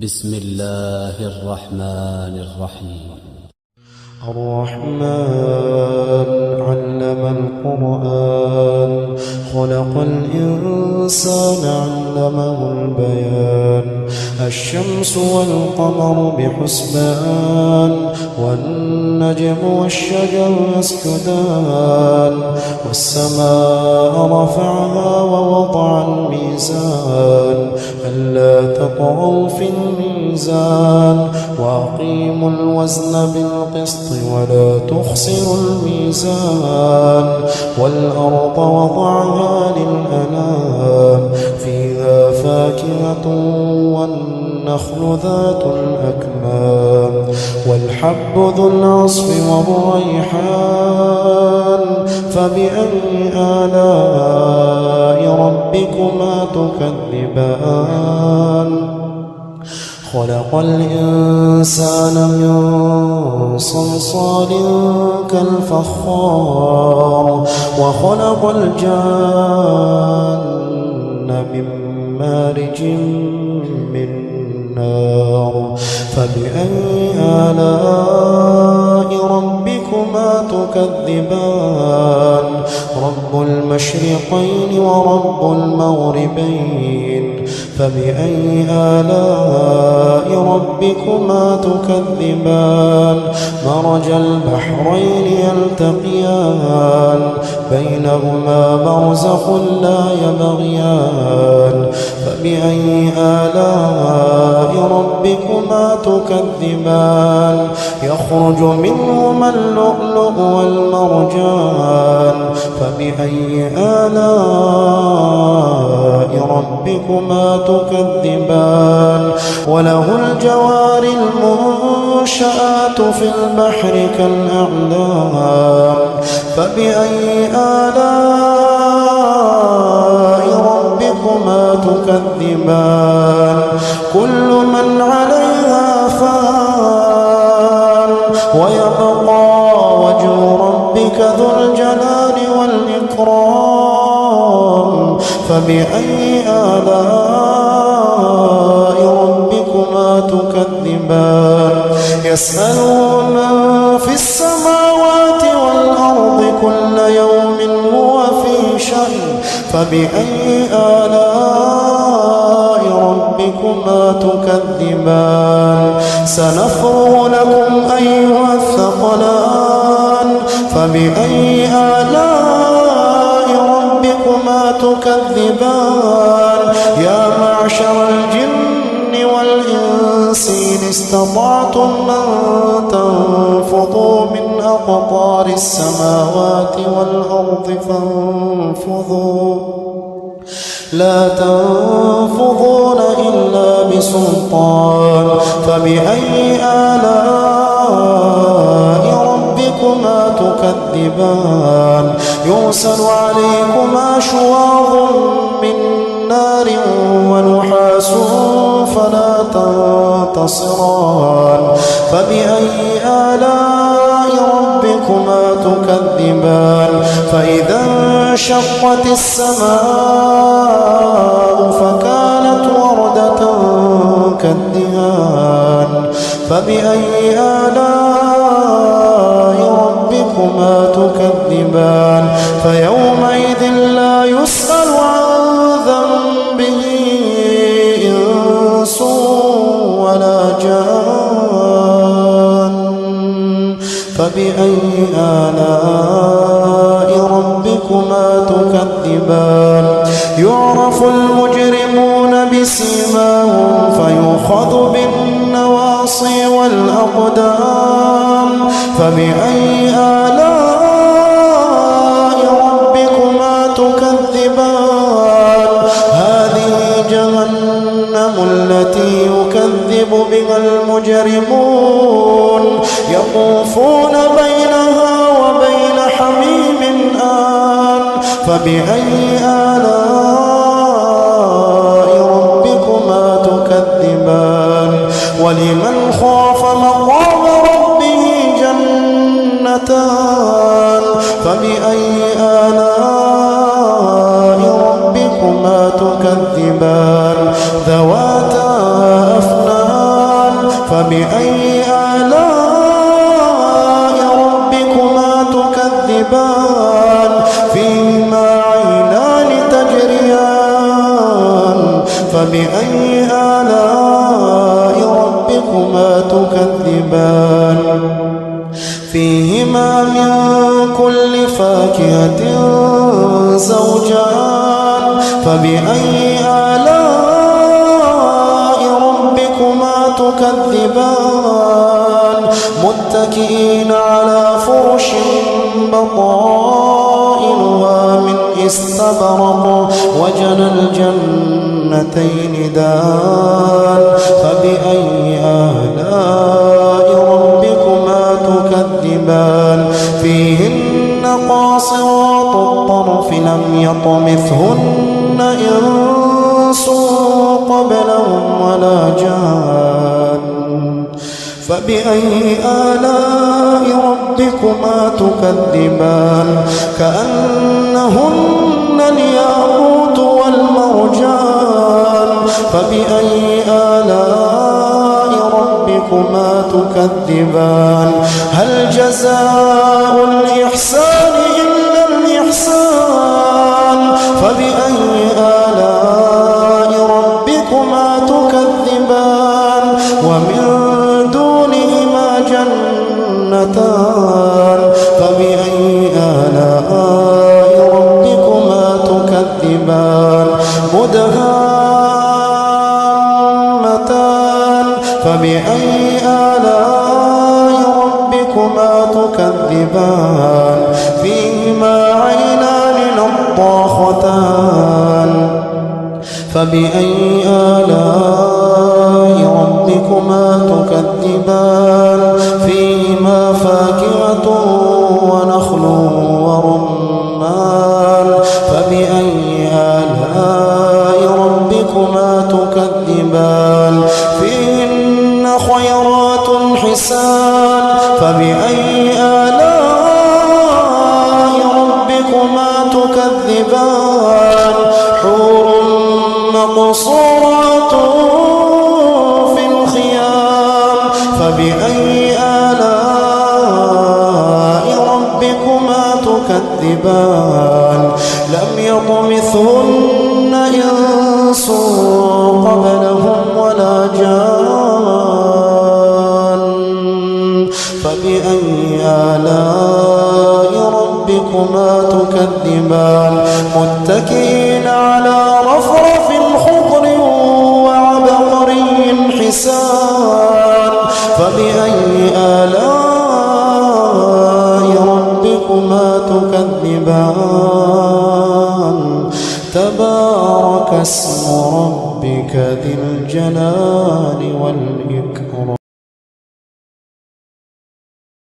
بسم الله الرحمن الرحيم. الرحمن علم القرآن خلق الإنسان علمه البيان الشمس والقمر بحسبان والنجم والشجر يسجدان والسماء رفعها ووضع الميزان ألا تطغوا في الميزان وأقيموا الوزن بالقسط ولا تخسروا الميزان والأرض وضعها للأنام فيها فاكهة والنخل ذات الأكمام والحب ذو العصف والريحان فبأي آلاء ربكما تكذبان خلق الإنسان من صلصال كالفخار وخلق الجان من مارج من نار فبأي آلاء ربكما تكذبان رب المشرقين ورب المغربين فبأي آلاء ربكما تكذبان مرج البحرين يلتقيان بينهما برزخ لا يبغيان فبأي آلاء ربكما تكذبان يخرج منهما اللؤلؤ والمرجان فبأي آلاء ربكما تكذبان وله الجوار المنشآت في البحر كالأعلام فبأي آلاء ربكما تكذبان كل من عليها فان ويبقى وجه ربك ذو الجلال والإكرام فبأي آلاء ربكما تكذبان يسأله من في السماوات والأرض كل يوم هو في شأن فبأي آلاء ربكما تكذبان سنفرغ لكم أيها الثقلان فبأي آلاء ربكما تكذبان يا معشر الجن والإنس إن استطعتم أن تنفضوا من أقطار السماوات والأرض فانفضوا لا تنفضون إلا بسلطان فبأي آلاء ربكما تكذبان يرسل عليكما شواظ من نار ونحاس فلا تنتصران فبأي آلاء ربكما تكذبان فإذا انشقت السماء فكانت وردة كالدهان فبأي آلاء ربكما تكذبان فيومئذ لا يسأل عن ذنبه إنس ولا جان فبأي آلاء ربكما تكذبان يعرف المجرمون بسيماهم فيؤخذ بالنواصي والأقدام فبأي آلاء ربكما تكذبان هذه جهنم التي يكذب بها المجرمون يطوفون بينها وبين حميم آن فبأي آلاء ربكما تكذبان ولمن خاف مقام ربه جنتان فبأي آلاء ربكما تكذبان ذواتا أفنان فبأي آلاء ربكما تكذبان فيهما عينان تجريان فبأي آلاء ربكما تكذبان فيهما من كل فاكهة زوجان فبأي آلاء ربكما تكذبان متكئين على فرش بطائنها من استبرق وجنى الجنتين دان فبأي آلاء ربكما تكذبان فيهن قاصرات الطرف لم يطمثهن إنس قبلهم ولا جان فبأي آلاء ربكما تكذبان كأنهن الياقوت والمرجان فبأي آلاء ربكما تكذبان هل جزاء الإحسان إلا الإحسان فبأي آلاء ربكما تكذبان ومن دونهما جنتان فبأي آلاء ربكما تكذبان مدهامتان فبأي آلاء ربكما تكذبان فيهما عينان نضاختان فبأي آلاء ربكما تكذبان فيهما فاكهة ونخل ورمان فبأي آلاء ربكما تكذبان فيهن خيرات حسان فبأي آلاء ربكما تكذبان حور مقصورات في الخيام فبأي آلاء ربكما تكذبان لم يطمثهن إنس قبلهم ولا جان فبأي آلاء ربكما تكذبان متكئين على رفرف خضر وعبقري حسان فبأي آلاء ربكما تكذبان تبارك اسم ربك ذي الجلال والإكرام